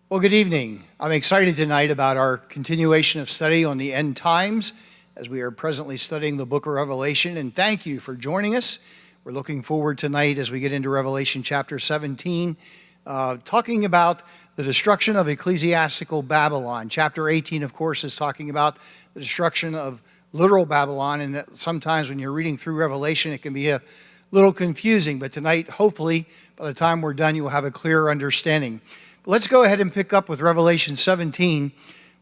Well, good evening. I'm excited tonight about our continuation of study on the end times as we are presently studying the book of Revelation, and thank you for joining us. We're looking forward tonight as we get into Revelation chapter 17, talking about the destruction of ecclesiastical Babylon. Chapter 18, of course, is talking about the destruction of literal Babylon, and that sometimes when you're reading through Revelation, it can be a little confusing, but tonight, hopefully, by the time we're done, you will have a clearer understanding. Let's go ahead and pick up with Revelation 17.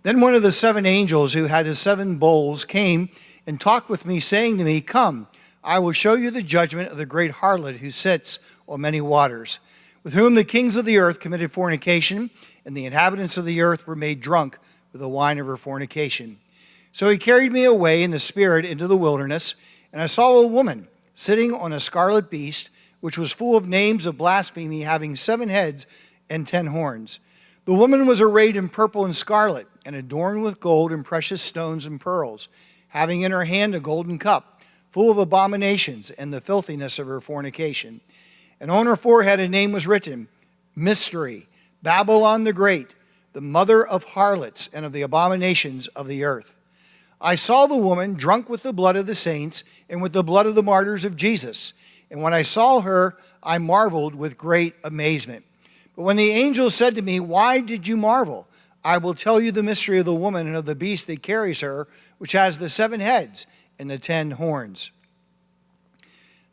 Then one of the seven angels who had the seven bowls came and talked with me, saying to me, "Come, I will show you the judgment of the great harlot who sits on many waters, with whom the kings of the earth committed fornication, and the inhabitants of the earth were made drunk with the wine of her fornication." So he carried me away in the spirit into the wilderness, and I saw a woman sitting on a scarlet beast, which was full of names of blasphemy, having 7 heads and 10 horns. The woman was arrayed in purple and scarlet, and adorned with gold and precious stones and pearls, having in her hand a golden cup, full of abominations and the filthiness of her fornication. And on her forehead a name was written, Mystery, Babylon the Great, the mother of harlots and of the abominations of the earth. I saw the woman drunk with the blood of the saints and with the blood of the martyrs of Jesus. And when I saw her, I marveled with great amazement. But when the angel said to me, "Why did you marvel? I will tell you the mystery of the woman and of the beast that carries her, which has the 7 heads and the 10 horns.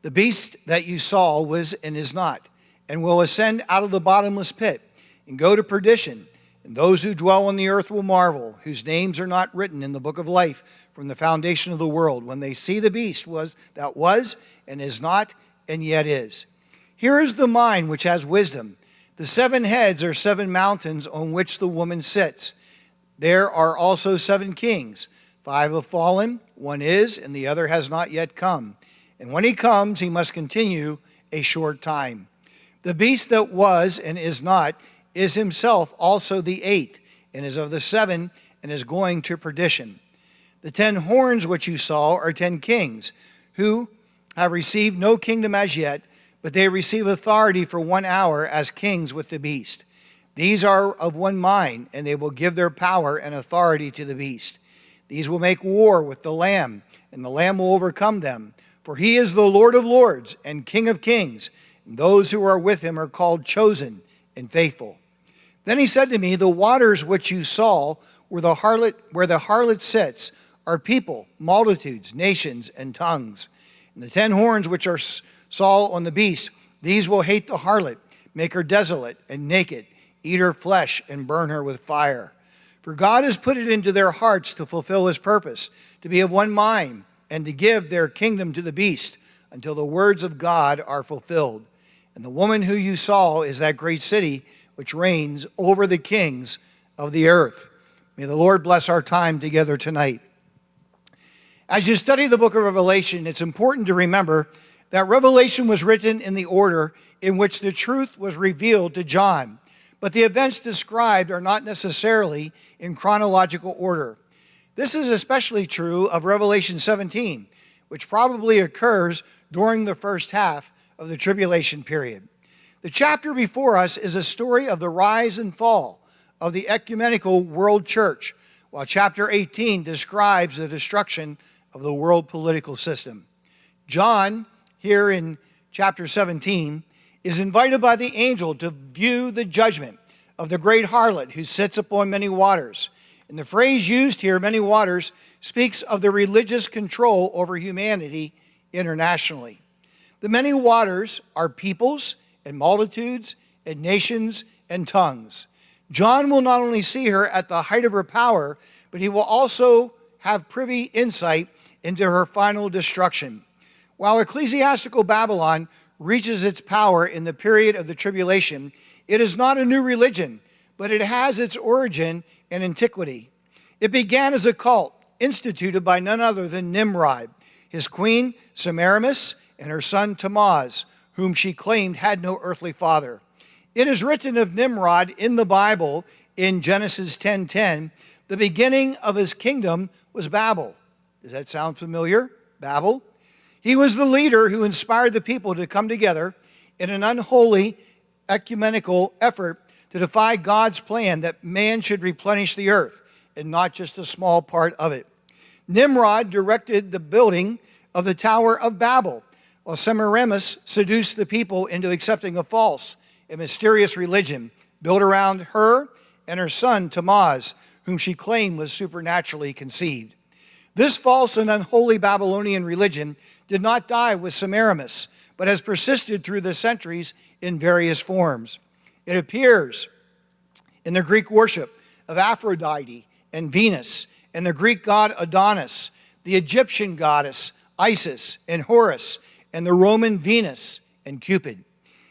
The beast that you saw was and is not, and will ascend out of the bottomless pit and go to perdition. And those who dwell on the earth will marvel, whose names are not written in the book of life from the foundation of the world, when they see the beast that was and is not and yet is. Here is the mind which has wisdom. The 7 heads are 7 mountains on which the woman sits. There are also 7 kings. 5 have fallen, 1 is, and the other has not yet come. And when he comes, he must continue a short time. The beast that was and is not is himself also the 8th, and is of the 7, and is going to perdition. The 10 horns which you saw are 10 kings, who have received no kingdom as yet, but they receive authority for 1 hour as kings with the beast. These are of one mind, and they will give their power and authority to the beast. These will make war with the Lamb, and the Lamb will overcome them. For he is the Lord of lords and King of kings, and those who are with him are called chosen and faithful. Then he said to me, "The waters which you saw where the harlot sits are people, multitudes, nations, and tongues. And the 10 horns which are saw on the beast, these will hate the harlot, make her desolate and naked, eat her flesh and burn her with fire. For God has put it into their hearts to fulfill his purpose, to be of one mind, and to give their kingdom to the beast, until the words of God are fulfilled. And the woman who you saw is that great city which reigns over the kings of the earth." May the Lord bless our time together tonight. As you study the book of Revelation, it's important to remember that Revelation was written in the order in which the truth was revealed to John, but the events described are not necessarily in chronological order. This is especially true of Revelation 17, which probably occurs during the first half of the tribulation period. The chapter before us is a story of the rise and fall of the ecumenical world church, while chapter 18 describes the destruction of the world political system. John, here in chapter 17, is invited by the angel to view the judgment of the great harlot who sits upon many waters. And the phrase used here, many waters, speaks of the religious control over humanity internationally. The many waters are peoples and multitudes and nations and tongues. John will not only see her at the height of her power, but he will also have privy insight into her final destruction. While ecclesiastical Babylon reaches its power in the period of the tribulation, it is not a new religion, but it has its origin in antiquity. It began as a cult instituted by none other than Nimrod, his queen Semiramis, and her son Tammuz, whom she claimed had no earthly father. It is written of Nimrod in the Bible in Genesis 10:10, the beginning of his kingdom was Babel. Does that sound familiar? Babel? He was the leader who inspired the people to come together in an unholy ecumenical effort to defy God's plan that man should replenish the earth and not just a small part of it. Nimrod directed the building of the Tower of Babel, while Semiramis seduced the people into accepting a false and mysterious religion built around her and her son Tammuz, whom she claimed was supernaturally conceived. This false and unholy Babylonian religion did not die with Semiramis, but has persisted through the centuries in various forms. It appears in the Greek worship of Aphrodite and Venus, and the Greek god Adonis, the Egyptian goddess Isis and Horus, and the Roman Venus and Cupid.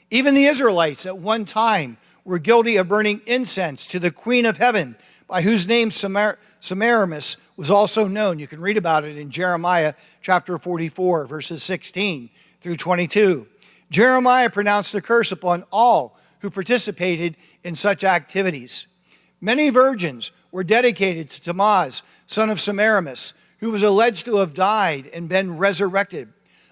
Even the Israelites at one time were guilty of burning incense to the Queen of Heaven, by whose name Semiramis was also known. You can read about it in Jeremiah chapter 44, verses 16 through 22. Jeremiah pronounced a curse upon all who participated in such activities. Many virgins were dedicated to Tammuz, son of Semiramis, who was alleged to have died and been resurrected.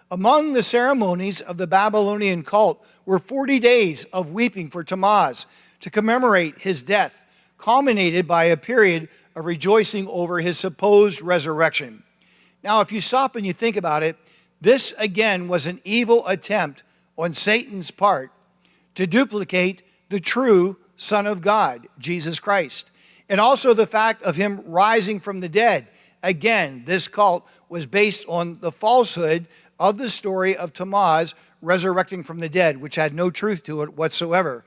Among the ceremonies of the Babylonian cult were 40 days of weeping for Tammuz to commemorate his death, culminated by a period of rejoicing over his supposed resurrection. Now, if you stop and you think about it, this again was an evil attempt on Satan's part to duplicate the true Son of God, Jesus Christ, and also the fact of him rising from the dead. Again, this cult was based on the falsehood of the story of Tammuz resurrecting from the dead, which had no truth to it whatsoever.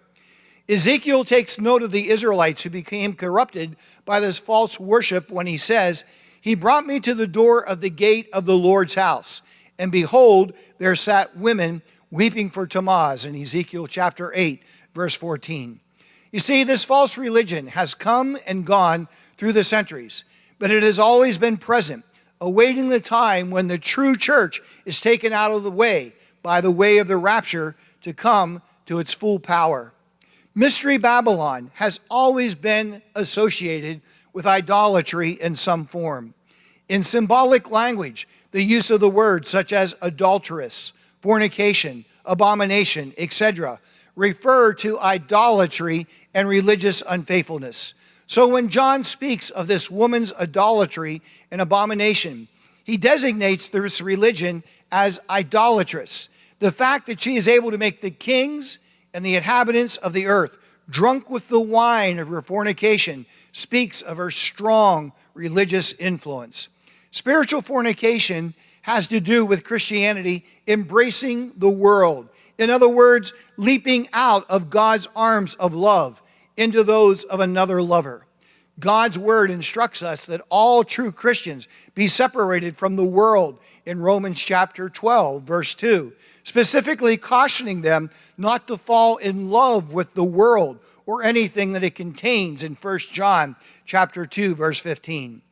Ezekiel takes note of the Israelites who became corrupted by this false worship when he says, "He brought me to the door of the gate of the Lord's house, and behold, there sat women weeping for Tammuz," in Ezekiel chapter 8, verse 14. You see, this false religion has come and gone through the centuries, but it has always been present, awaiting the time when the true church is taken out of the way by the way of the rapture to come to its full power. Mystery Babylon has always been associated with idolatry in some form. In symbolic language, the use of the words such as adulteress, fornication, abomination, etc., refer to idolatry and religious unfaithfulness. So when John speaks of this woman's idolatry and abomination, he designates this religion as idolatrous. The fact that she is able to make the kings and the inhabitants of the earth drunk with the wine of her fornication speaks of her strong religious influence. Spiritual fornication has to do with Christianity embracing the world. In other words, leaping out of God's arms of love into those of another lover. God's word instructs us that all true Christians be separated from the world in Romans chapter 12, verse 2, specifically cautioning them not to fall in love with the world or anything that it contains in 1 John chapter 2, verse 15.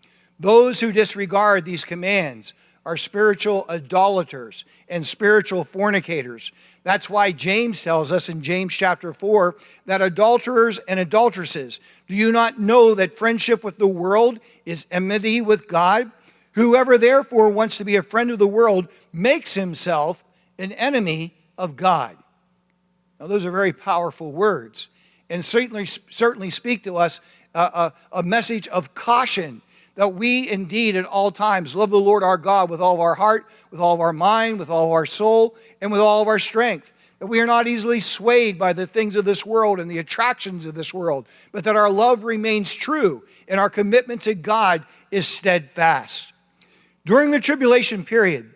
Those who disregard these commands are spiritual idolaters and spiritual fornicators. That's why James tells us in James chapter 4 that adulterers and adulteresses, do you not know that friendship with the world is enmity with God? Whoever therefore wants to be a friend of the world makes himself an enemy of God. Now those are very powerful words and certainly speak to us a message of caution that we indeed at all times love the Lord our God with all of our heart, with all of our mind, with all of our soul, and with all of our strength. That we are not easily swayed by the things of this world and the attractions of this world, but that our love remains true and our commitment to God is steadfast. During the tribulation period,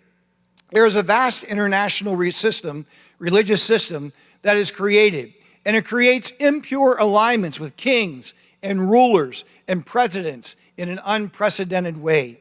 there is a vast international religious system that is created, and it creates impure alignments with kings and rulers and presidents in an unprecedented way.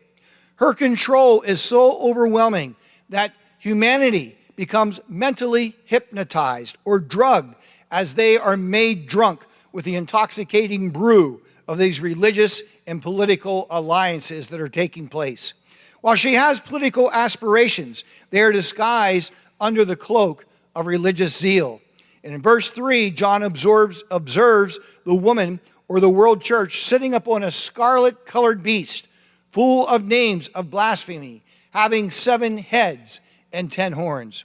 Her control is so overwhelming that humanity becomes mentally hypnotized or drugged as they are made drunk with the intoxicating brew of these religious and political alliances that are taking place. While she has political aspirations, they are disguised under the cloak of religious zeal. And in verse 3, John observes the woman or the world church sitting upon a scarlet-colored beast, full of names of blasphemy, having 7 heads and 10 horns.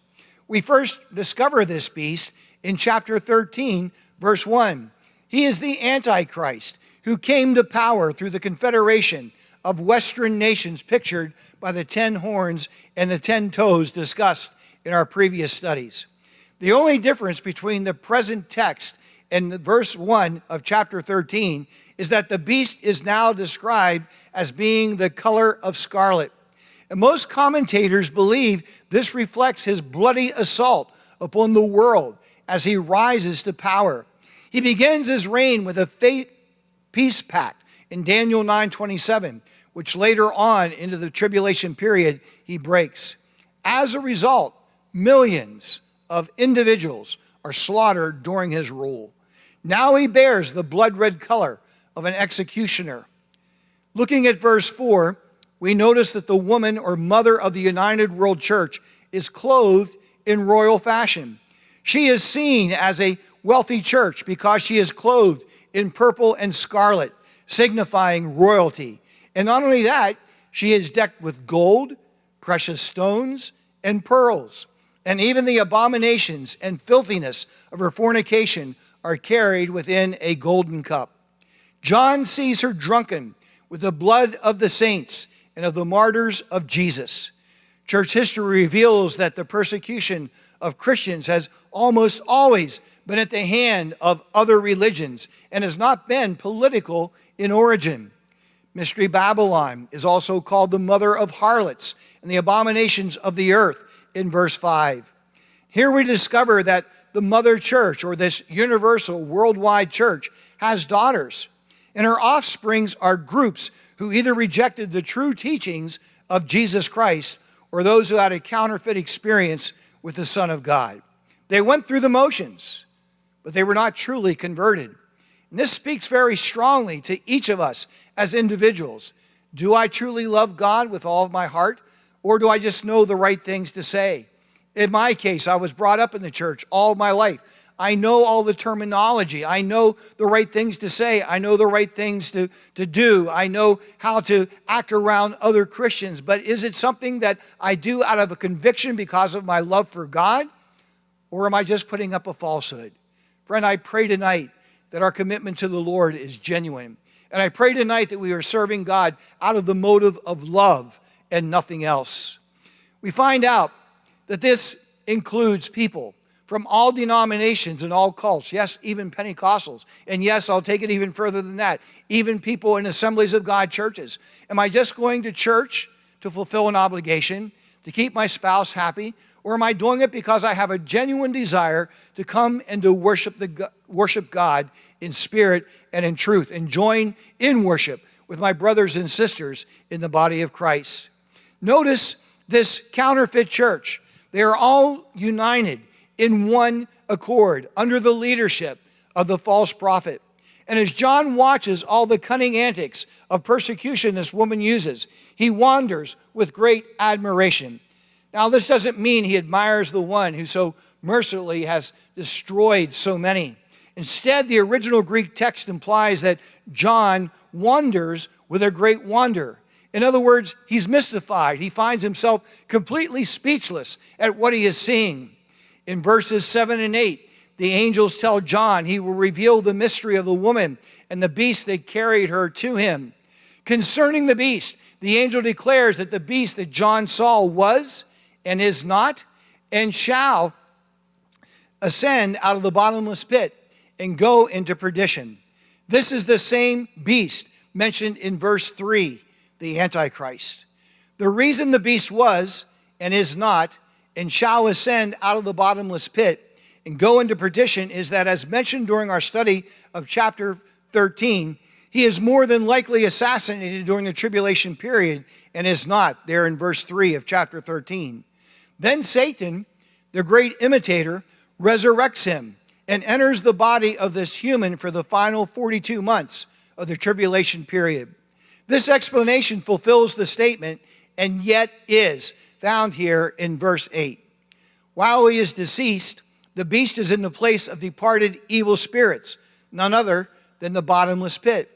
We first discover this beast in chapter 13, verse 1. He is the Antichrist who came to power through the confederation of Western nations pictured by the 10 horns and the 10 toes discussed in our previous studies. The only difference between the present text and verse 1 of chapter 13 is that the beast is now described as being the color of scarlet. And most commentators believe this reflects his bloody assault upon the world as he rises to power. He begins his reign with a peace pact in Daniel 9:27, which later on into the tribulation period he breaks. As a result, millions of individuals are slaughtered during his rule. Now he bears the blood-red color of an executioner. Looking at verse 4, we notice that the woman or mother of the United World Church is clothed in royal fashion. She is seen as a wealthy church because she is clothed in purple and scarlet, signifying royalty. And not only that, she is decked with gold, precious stones, and pearls. And even the abominations and filthiness of her fornication are carried within a golden cup. John sees her drunken with the blood of the saints and of the martyrs of Jesus. Church history reveals that the persecution of Christians has almost always been at the hand of other religions and has not been political in origin. Mystery Babylon is also called the mother of harlots and the abominations of the earth in verse 5. Here we discover that the mother church, or this universal worldwide church, has daughters, and her offsprings are groups who either rejected the true teachings of Jesus Christ or those who had a counterfeit experience with the Son of God. They went through the motions, but they were not truly converted. And this speaks very strongly to each of us as individuals. Do I truly love God with all of my heart, or do I just know the right things to say? In my case, I was brought up in the church all my life. I know all the terminology. I know the right things to say. I know the right things to do. I know how to act around other Christians. But is it something that I do out of a conviction because of my love for God? Or am I just putting up a falsehood? Friend, I pray tonight that our commitment to the Lord is genuine. And I pray tonight that we are serving God out of the motive of love and nothing else. We find out that this includes people from all denominations and all cults. Yes, even Pentecostals. And yes, I'll take it even further than that. Even people in Assemblies of God churches. Am I just going to church to fulfill an obligation, to keep my spouse happy? Or am I doing it because I have a genuine desire to come and to worship God in spirit and in truth, and join in worship with my brothers and sisters in the body of Christ? Notice this counterfeit church. They are all united in one accord under the leadership of the false prophet. And as John watches all the cunning antics of persecution this woman uses, he wonders with great admiration. Now, this doesn't mean he admires the one who so mercilessly has destroyed so many. Instead, the original Greek text implies that John wonders with a great wonder. In other words, he's mystified. He finds himself completely speechless at what he is seeing. In verses 7 and 8, the angels tell John he will reveal the mystery of the woman and the beast that carried her to him. Concerning the beast, the angel declares that the beast that John saw was and is not and shall ascend out of the bottomless pit and go into perdition. This is the same beast mentioned in verse 3, the Antichrist. The reason the beast was and is not and shall ascend out of the bottomless pit and go into perdition is that, as mentioned during our study of chapter 13, he is more than likely assassinated during the tribulation period and is not, there in verse 3 of chapter 13. Then Satan, the great imitator, resurrects him and enters the body of this human for the final 42 months of the tribulation period. This explanation fulfills the statement, and yet is, found here in verse 8. While he is deceased, the beast is in the place of departed evil spirits, none other than the bottomless pit.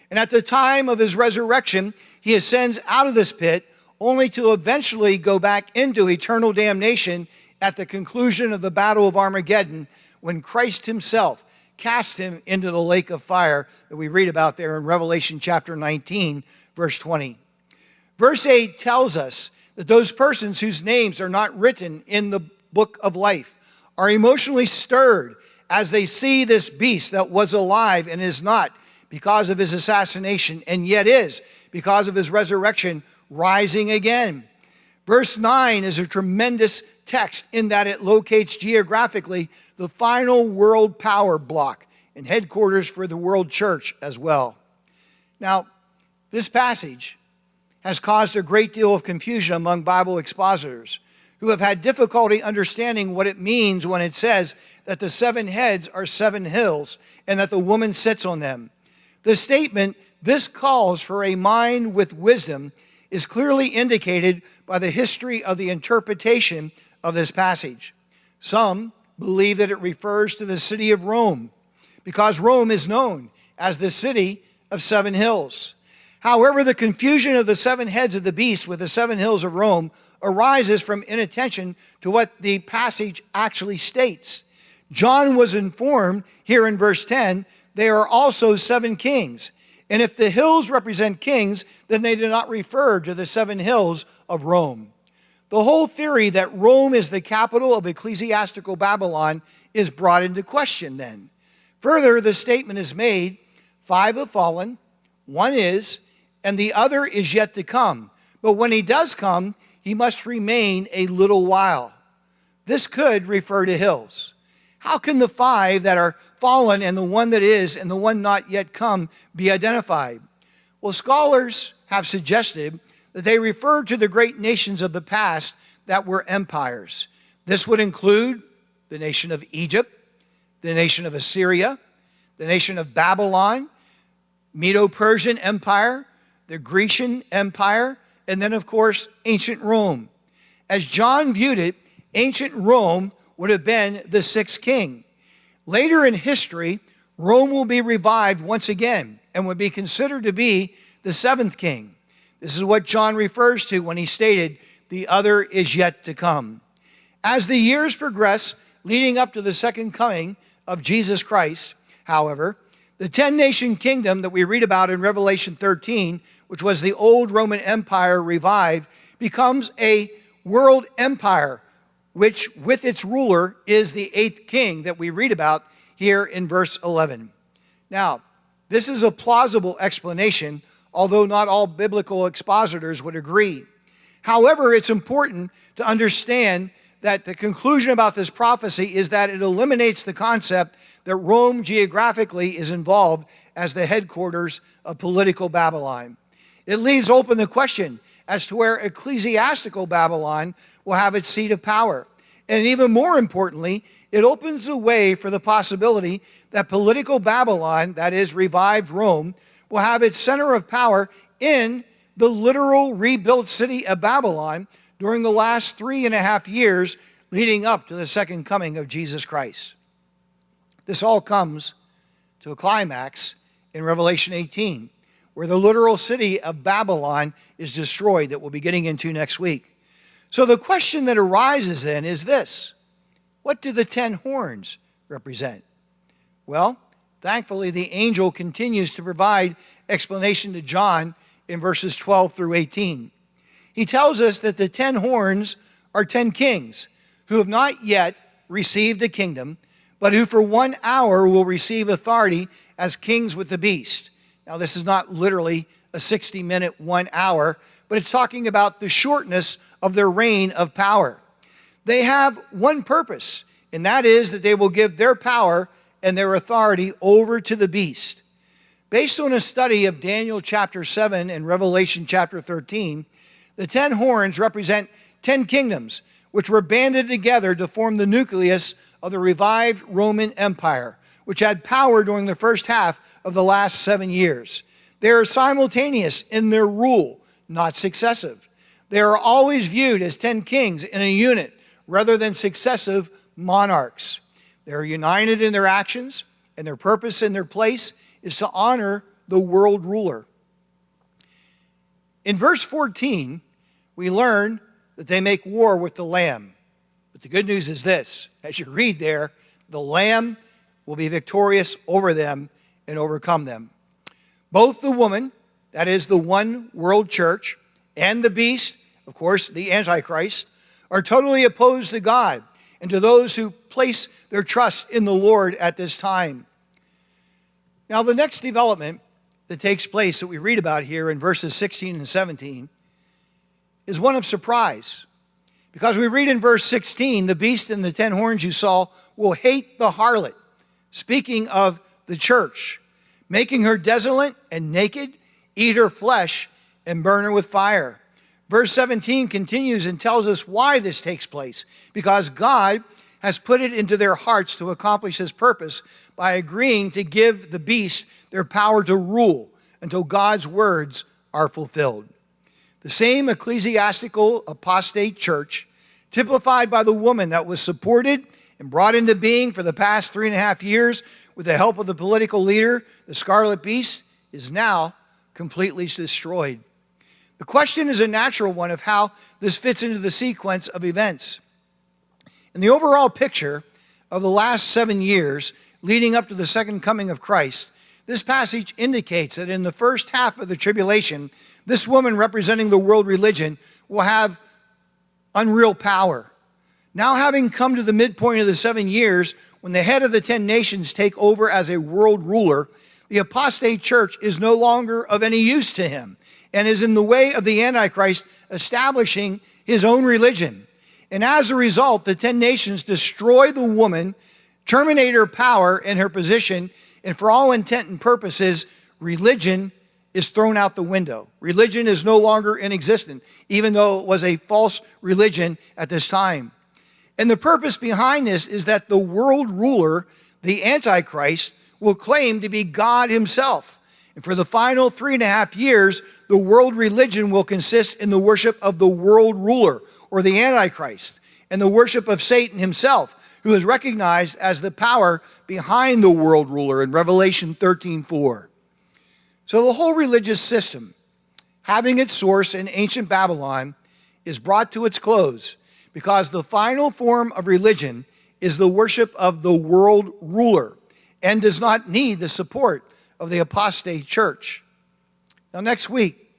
And at the time of his resurrection, he ascends out of this pit, only to eventually go back into eternal damnation at the conclusion of the Battle of Armageddon, when Christ himself cast him into the lake of fire that we read about there in Revelation chapter 19, verse 20. Verse 8 tells us that those persons whose names are not written in the book of life are emotionally stirred as they see this beast that was alive and is not because of his assassination, and yet is because of his resurrection rising again. Verse 9 is a tremendous text in that it locates geographically the final world power block and headquarters for the world church as well. Now, this passage has caused a great deal of confusion among Bible expositors who have had difficulty understanding what it means when it says that the 7 heads are 7 hills and that the woman sits on them. The statement, "This calls for a mind with wisdom," is clearly indicated by the history of the interpretation of this passage. Some believe that it refers to the city of Rome, because Rome is known as the city of 7 hills. However, the confusion of the 7 heads of the beast with the 7 hills of Rome arises from inattention to what the passage actually states. John was informed here in verse 10, they are also 7 kings. And if the hills represent kings, then they do not refer to the 7 hills of Rome. The whole theory that Rome is the capital of ecclesiastical Babylon is brought into question then. Further, the statement is made, 5 have fallen, 1 is, and the other is yet to come. But when he does come, he must remain a little while. This could refer to hills. How can the 5 that are fallen and the 1 that is and the 1 not yet come be identified? Well, scholars have suggested that they refer to the great nations of the past that were empires. This would include the nation of Egypt, the nation of Assyria, the nation of Babylon, Medo-Persian Empire, the Grecian Empire, and then, of course, ancient Rome. As John viewed it, ancient Rome would have been the 6th king. Later in history, Rome will be revived once again and would be considered to be the 7th king. This is what John refers to when he stated, the other is yet to come. As the years progress leading up to the second coming of Jesus Christ, however, the 10-nation kingdom that we read about in Revelation 13, which was the old Roman Empire revived, becomes a world empire, which with its ruler is the 8th king that we read about here in verse 11. Now, this is a plausible explanation, although not all biblical expositors would agree. However, it's important to understand that the conclusion about this prophecy is that it eliminates the concept that Rome geographically is involved as the headquarters of political Babylon. It leaves open the question as to where ecclesiastical Babylon will have its seat of power. And even more importantly, it opens the way for the possibility that political Babylon, that is revived Rome, will have its center of power in the literal rebuilt city of Babylon during the last 3.5 years leading up to the second coming of Jesus Christ. This all comes to a climax in Revelation 18, where the literal city of Babylon is destroyed, that we'll be getting into next week. So the question that arises then is this: what do the 10 horns represent? Well, thankfully, the angel continues to provide explanation to John in verses 12 through 18. He tells us that the 10 horns are 10 kings who have not yet received a kingdom, but who for 1 hour will receive authority as kings with the beast. Now, this is not literally a 60-minute 1 hour, but it's talking about the shortness of their reign of power. They have one purpose, and that is that they will give their power and their authority over to the beast. Based on a study of Daniel chapter 7 and Revelation chapter 13, the 10 horns represent 10 kingdoms, which were banded together to form the nucleus of the revived Roman Empire, which had power during the first half of the last 7 years. They are simultaneous in their rule, not successive. They are always viewed as 10 kings in a unit rather than successive monarchs. They are united in their actions, and their purpose and their place is to honor the world ruler. In verse 14, we learn that they make war with the Lamb. But the good news is this: as you read there, the Lamb will be victorious over them and overcome them. Both the woman, that is the one world church, and the beast, of course, the Antichrist, are totally opposed to God and to those who place their trust in the Lord at this time. Now, the next development that takes place that we read about here in verses 16 and 17 is one of surprise. Because we read in verse 16, the beast and the 10 horns you saw will hate the harlot, speaking of the church, making her desolate and naked, eat her flesh, and burn her with fire. Verse 17 continues and tells us why this takes place. Because God has put it into their hearts to accomplish his purpose by agreeing to give the beast their power to rule until God's words are fulfilled. The same ecclesiastical apostate church, typified by the woman that was supported and brought into being for the past 3.5 years with the help of the political leader, the Scarlet Beast, is now completely destroyed. The question is a natural one of how this fits into the sequence of events. In the overall picture of the last 7 years leading up to the second coming of Christ, this passage indicates that in the first half of the tribulation, this woman representing the world religion will have unreal power. Now, having come to the midpoint of the 7 years, when the head of the 10 nations take over as a world ruler, the apostate church is no longer of any use to him and is in the way of the Antichrist establishing his own religion. And as a result, the 10 nations destroy the woman, terminate her power and her position, and for all intent and purposes, religion is thrown out the window. Religion is no longer in existence, even though it was a false religion at this time. And the purpose behind this is that the world ruler, the Antichrist, will claim to be God himself. And for the final 3.5 years, the world religion will consist in the worship of the world ruler, or the Antichrist, and the worship of Satan himself, who is recognized as the power behind the world ruler in Revelation 13:4. So the whole religious system, having its source in ancient Babylon, is brought to its close because the final form of religion is the worship of the world ruler and does not need the support of the apostate church. Now, next week,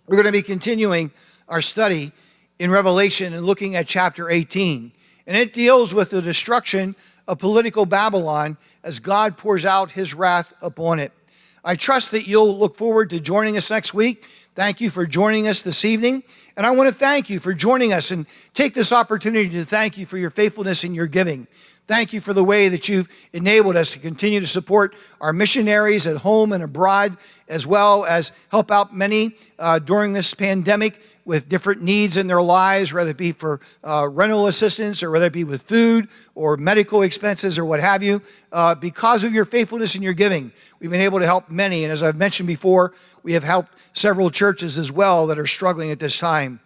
we're going to be continuing our study in Revelation and looking at chapter 18. And it deals with the destruction of political Babylon as God pours out his wrath upon it. I trust that you'll look forward to joining us next week. Thank you for joining us this evening. And I want to thank you for joining us and take this opportunity to thank you for your faithfulness in your giving. Thank you for the way that you've enabled us to continue to support our missionaries at home and abroad, as well as help out many during this pandemic with different needs in their lives, whether it be for rental assistance or whether it be with food or medical expenses or what have you. Because of your faithfulness in your giving, we've been able to help many. And as I've mentioned before, we have helped several churches as well that are struggling at this time.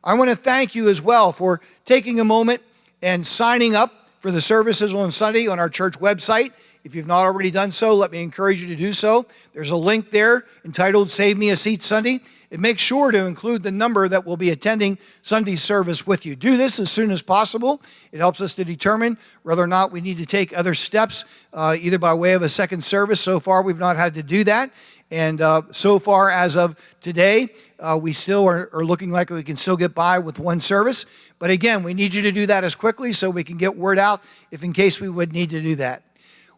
I want to thank you as well for taking a moment and signing up for the services on Sunday on our church website. If you've not already done so, let me encourage you to do so. There's a link there entitled Save Me a Seat Sunday. And make sure to include the number that will be attending Sunday service with you. Do this as soon as possible. It helps us to determine whether or not we need to take other steps, either by way of a second service. So far, we've not had to do that. And so far, as of today, we still are looking like we can still get by with one service. But again, we need you to do that as quickly so we can get word out if in case we would need to do that.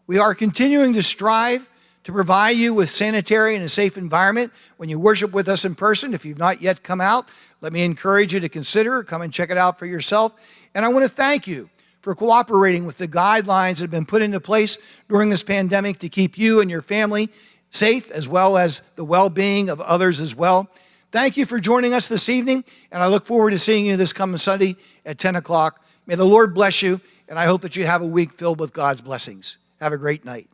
We are continuing to strive to provide you with sanitary and a safe environment when you worship with us in person. If you've not yet come out, let me encourage you to consider, come and check it out for yourself. And I want to thank you for cooperating with the guidelines that have been put into place during this pandemic to keep you and your family safe, as well as the well-being of others as well. Thank you for joining us this evening, and I look forward to seeing you this coming Sunday at 10 o'clock. May the Lord bless you, and I hope that you have a week filled with God's blessings. Have a great night.